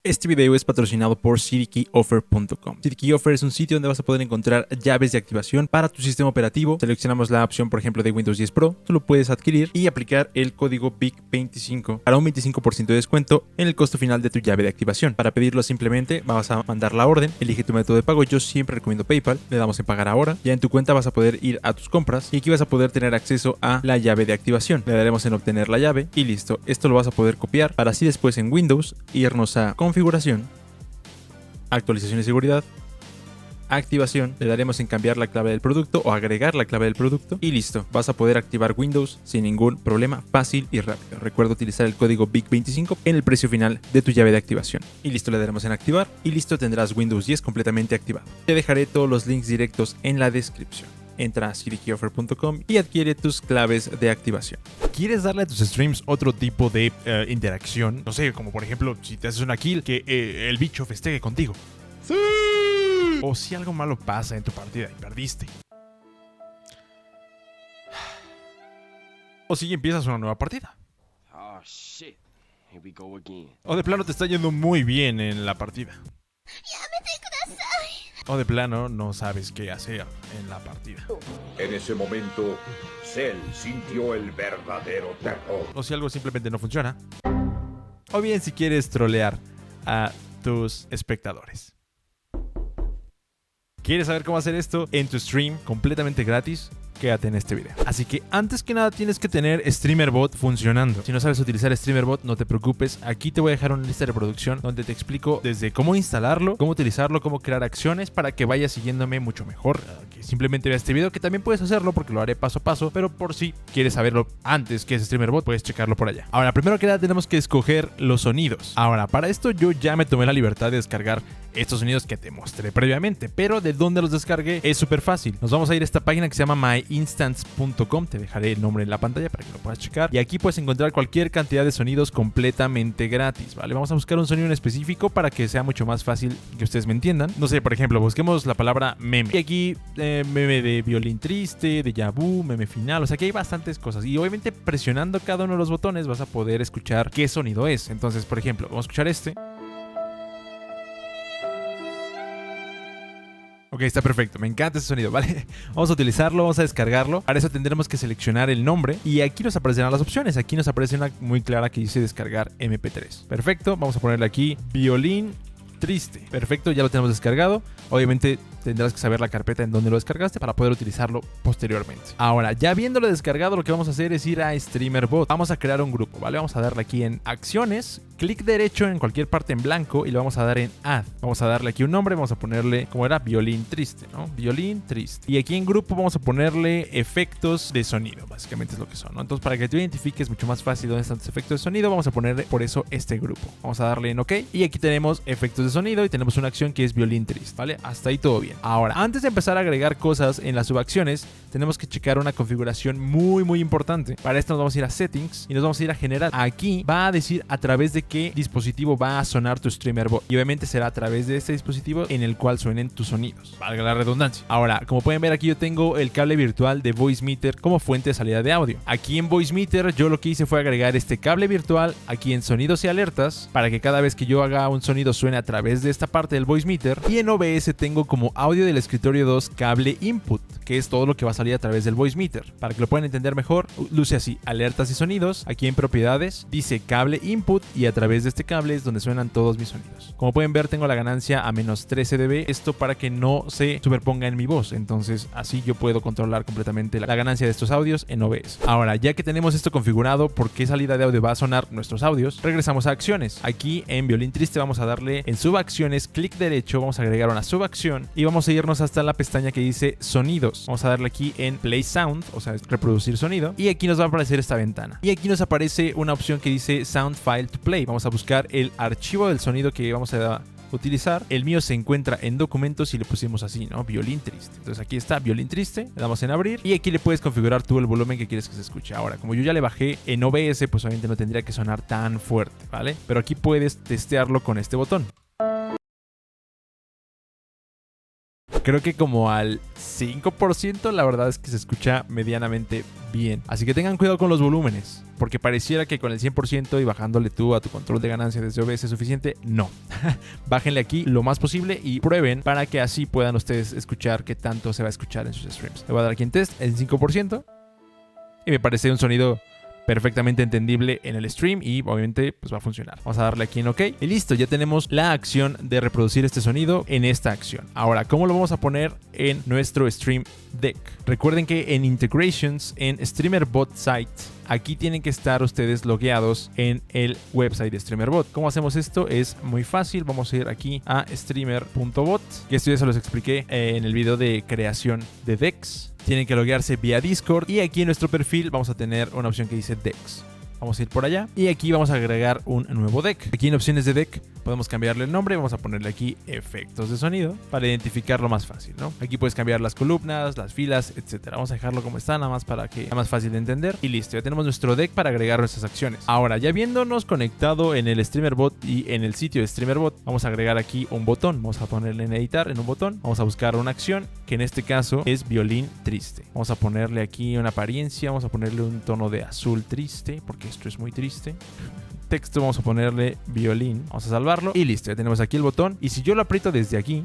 Este video es patrocinado por CityKeyOffer.com. CityKeyOffer es un sitio donde vas a poder encontrar llaves de activación para tu sistema operativo. Seleccionamos la opción, por ejemplo, de Windows 10 Pro. Tú lo puedes adquirir y aplicar el código BIG25 para un 25% de descuento en el costo final de tu llave de activación. Para pedirlo simplemente vas a mandar la orden, elige tu método de pago. Yo siempre recomiendo PayPal. Le damos en pagar ahora. Ya en tu cuenta vas a poder ir a tus compras y aquí vas a poder tener acceso a la llave de activación. Le daremos en obtener la llave y listo. Esto lo vas a poder copiar para así después en Windows irnos a configuración, actualización de seguridad, activación, le daremos en cambiar la clave del producto o agregar la clave del producto y listo, vas a poder activar Windows sin ningún problema, fácil y rápido. Recuerda utilizar el código BIG25 en el precio final de tu llave de activación y listo, le daremos en activar y listo, tendrás Windows 10 completamente activado. Te dejaré todos los links directos en la descripción. Entra a CityKeyOffer.com y adquiere tus claves de activación. ¿Quieres darle a tus streams otro tipo de interacción? No sé, como por ejemplo, si te haces una kill, que el bicho festeje contigo. ¡Sí! O si algo malo pasa en tu partida y perdiste. O si empiezas una nueva partida. Oh shit. Here we go again. O de plano te está yendo muy bien en la partida. O de plano no sabes qué hacer en la partida. En ese momento, Cell sintió el verdadero terror. O si algo simplemente no funciona. O bien si quieres trolear a tus espectadores. ¿Quieres saber cómo hacer esto en tu stream completamente gratis? Quédate en este video. Así que antes que nada tienes que tener StreamerBot funcionando. Si no sabes utilizar StreamerBot, no te preocupes. Aquí te voy a dejar una lista de reproducción donde te explico desde cómo instalarlo, cómo utilizarlo, cómo crear acciones para que vayas siguiéndome mucho mejor. Que simplemente veas este video, que también puedes hacerlo porque lo haré paso a paso, pero por si quieres saberlo antes que es StreamerBot, puedes checarlo por allá. Ahora, primero que nada tenemos que escoger los sonidos. Ahora, para esto yo ya me tomé la libertad de descargar estos sonidos que te mostré previamente, pero de dónde los descargué es súper fácil. Nos vamos a ir a esta página que se llama myinstance.com, te dejaré el nombre en la pantalla para que lo puedas checar, y aquí puedes encontrar cualquier cantidad de sonidos completamente gratis, ¿vale? Vamos a buscar un sonido en específico para que sea mucho más fácil que ustedes me entiendan. No sé, por ejemplo, busquemos la palabra meme, y aquí meme de violín triste, de Yabu, meme final, o sea que hay bastantes cosas, y obviamente presionando cada uno de los botones vas a poder escuchar qué sonido es. Entonces, por ejemplo, vamos a escuchar este. Ok, está perfecto, me encanta ese sonido, ¿vale? Vamos a utilizarlo, vamos a descargarlo. Para eso tendremos que seleccionar el nombre y aquí nos aparecerán las opciones. Aquí nos aparece una muy clara que dice descargar MP3. Perfecto, vamos a ponerle aquí violín triste. Perfecto, ya lo tenemos descargado. Obviamente tendrás que saber la carpeta en donde lo descargaste para poder utilizarlo posteriormente. Ahora, ya viéndolo descargado, lo que vamos a hacer es ir a StreamerBot. Vamos a crear un grupo, ¿vale? Vamos a darle aquí en acciones, clic derecho en cualquier parte en blanco y le vamos a dar en add. Vamos a darle aquí un nombre, vamos a ponerle, como era, violín triste, ¿no? Violín triste. Y aquí en grupo vamos a ponerle efectos de sonido, básicamente es lo que son, ¿no? Entonces, para que tú identifiques mucho más fácil dónde están tus efectos de sonido, vamos a ponerle por eso este grupo. Vamos a darle en OK y aquí tenemos efectos de sonido y tenemos una acción que es violín triste, ¿vale? Hasta ahí todo bien. Ahora, antes de empezar a agregar cosas en las subacciones, tenemos que checar una configuración muy importante. Para esto nos vamos a ir a Settings y nos vamos a ir a General. Aquí va a decir a través de qué dispositivo va a sonar tu StreamerBot. Y obviamente será a través de este dispositivo en el cual suenen tus sonidos. Valga la redundancia. Ahora, como pueden ver aquí yo tengo el cable virtual de Voicemeeter como fuente de salida de audio. Aquí en Voicemeter yo lo que hice fue agregar este cable virtual aquí en sonidos y alertas para que cada vez que yo haga un sonido suene a través de esta parte del Voicemeter. Y en OBS tengo como audio del escritorio 2 cable input, que es todo lo que va a salir a través del Voicemeter. Para que lo puedan entender mejor, luce así: alertas y sonidos. Aquí en propiedades dice cable input y a través de este cable es donde suenan todos mis sonidos. Como pueden ver, tengo la ganancia a menos 13 dB, esto para que no se superponga en mi voz. Entonces así yo puedo controlar completamente la ganancia de estos audios en OBS. Ahora, ya que tenemos esto configurado, por qué salida de audio va a sonar nuestros audios, regresamos a acciones. Aquí en violín triste vamos a darle en subacciones, clic derecho, vamos a agregar una subacción y vamos a irnos hasta la pestaña que dice sonidos. Vamos a darle aquí en play sound, o sea, reproducir sonido, y aquí nos va a aparecer esta ventana. Y aquí nos aparece una opción que dice sound file to play. Vamos a buscar el archivo del sonido que vamos a utilizar. El mío se encuentra en documentos y le pusimos así, ¿no? Violín triste. Entonces aquí está violín triste, le damos en abrir y aquí le puedes configurar tú el volumen que quieres que se escuche. Ahora, como yo ya le bajé en OBS, pues obviamente no tendría que sonar tan fuerte, ¿vale? Pero aquí puedes testearlo con este botón. Creo que como al 5%, la verdad es que se escucha medianamente bien. Así que tengan cuidado con los volúmenes, porque pareciera que con el 100% y bajándole tú a tu control de ganancia desde OBS es suficiente. No. Bájenle aquí lo más posible y prueben para que así puedan ustedes escuchar qué tanto se va a escuchar en sus streams. Le voy a dar aquí en test el 5% y me parece un sonido perfectamente entendible en el stream y obviamente pues va a funcionar. Vamos a darle aquí en OK y listo, ya tenemos la acción de reproducir este sonido en esta acción. Ahora, ¿cómo lo vamos a poner en nuestro Stream Deck? Recuerden que en Integrations, en StreamerBot Site, aquí tienen que estar ustedes logueados en el website de StreamerBot. ¿Cómo hacemos esto? Es muy fácil. Vamos a ir aquí a streamer.bot, que esto ya se los expliqué en el video de creación de decks. Tienen que loguearse vía Discord y aquí en nuestro perfil vamos a tener una opción que dice decks. Vamos a ir por allá y aquí vamos a agregar un nuevo deck. Aquí en opciones de deck podemos cambiarle el nombre. Vamos a ponerle aquí efectos de sonido para identificarlo más fácil, ¿no? Aquí puedes cambiar las columnas, las filas, etcétera. Vamos a dejarlo como está, nada más para que sea más fácil de entender. Y listo, ya tenemos nuestro deck para agregar nuestras acciones. Ahora, ya viéndonos conectado en el StreamerBot y en el sitio de StreamerBot, vamos a agregar aquí un botón. Vamos a ponerle en editar en un botón. Vamos a buscar una acción que en este caso es violín triste. Vamos a ponerle aquí una apariencia. Vamos a ponerle un tono de azul triste porque esto es muy triste. Texto, vamos a ponerle violín. Vamos a salvarlo y listo, ya tenemos aquí el botón. Y si yo lo aprieto desde aquí,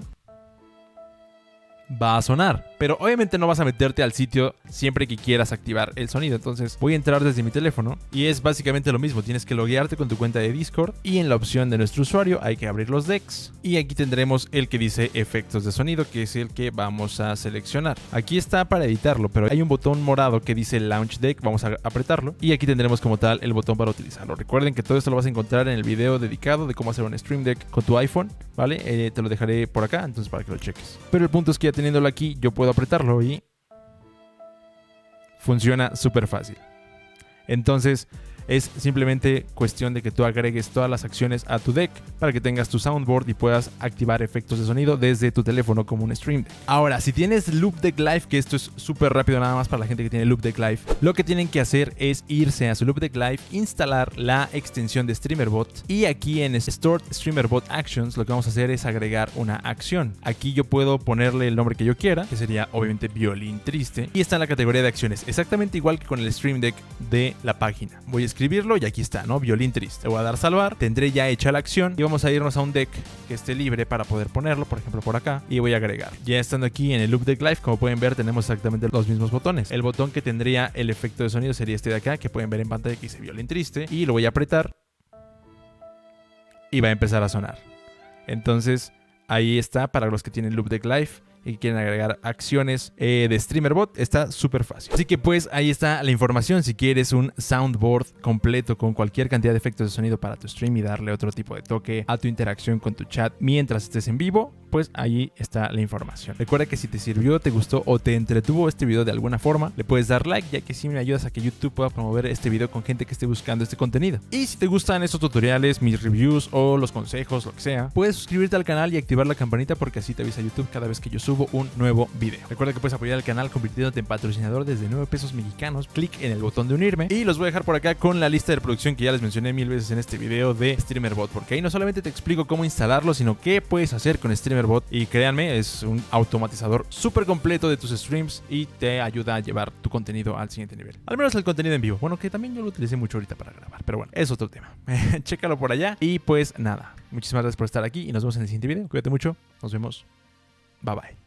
va a sonar, pero obviamente no vas a meterte al sitio siempre que quieras activar el sonido. Entonces voy a entrar desde mi teléfono y es básicamente lo mismo. Tienes que loguearte con tu cuenta de Discord y en la opción de nuestro usuario hay que abrir los decks y aquí tendremos el que dice efectos de sonido, que es el que vamos a seleccionar. Aquí está para editarlo, pero hay un botón morado que dice Launch Deck. Vamos a apretarlo y aquí tendremos como tal el botón para utilizarlo. Recuerden que todo esto lo vas a encontrar en el video dedicado de cómo hacer un Stream Deck con tu iPhone, ¿vale? Te lo dejaré por acá, entonces para que lo cheques. Pero el punto es que ya teniéndolo aquí, yo puedo apretarlo y funciona súper fácil. Entonces es simplemente cuestión de que tú agregues todas las acciones a tu deck para que tengas tu soundboard y puedas activar efectos de sonido desde tu teléfono como un Stream Deck. Ahora, si tienes Loop Deck Live, que esto es súper rápido nada más para la gente que tiene Loop Deck Live, lo que tienen que hacer es irse a su Loop Deck Live, instalar la extensión de StreamerBot y aquí en Stored StreamerBot Actions lo que vamos a hacer es agregar una acción. Aquí yo puedo ponerle el nombre que yo quiera, que sería obviamente violín triste, y está en la categoría de acciones, exactamente igual que con el Stream Deck de la página. Voy a escribirlo y aquí está, ¿no? Violín triste. Le voy a dar salvar, tendré ya hecha la acción y vamos a irnos a un deck que esté libre para poder ponerlo, por ejemplo por acá, y voy a agregar. Ya estando aquí en el Loop Deck Live, como pueden ver, tenemos exactamente los mismos botones. El botón que tendría el efecto de sonido sería este de acá, que pueden ver en pantalla que dice violín triste, y lo voy a apretar y va a empezar a sonar. Entonces ahí está para los que tienen Loop Deck Live y quieren agregar acciones de StreamerBot, está súper fácil. Así que pues ahí está la información. Si quieres un soundboard completo con cualquier cantidad de efectos de sonido para tu stream y darle otro tipo de toque a tu interacción con tu chat mientras estés en vivo, pues ahí está la información. Recuerda que si te sirvió, te gustó o te entretuvo este video de alguna forma, le puedes dar like, ya que sí me ayudas a que YouTube pueda promover este video con gente que esté buscando este contenido. Y si te gustan estos tutoriales, mis reviews o los consejos, lo que sea, puedes suscribirte al canal y activar la campanita porque así te avisa YouTube cada vez que yo subo un nuevo video. Recuerda que puedes apoyar al canal convirtiéndote en patrocinador desde 9 pesos mexicanos. Clic en el botón de unirme y los voy a dejar por acá con la lista de reproducción que ya les mencioné 1000 veces en este video de StreamerBot, porque ahí no solamente te explico cómo instalarlo, sino qué puedes hacer con StreamerBot. Y créanme, es un automatizador súper completo de tus streams y te ayuda a llevar tu contenido al siguiente nivel. Al menos el contenido en vivo. Bueno, que también yo lo utilicé mucho ahorita para grabar, pero bueno, es otro tema. Chécalo por allá y pues nada, muchísimas gracias por estar aquí y nos vemos en el siguiente video. Cuídate mucho, nos vemos. Bye bye.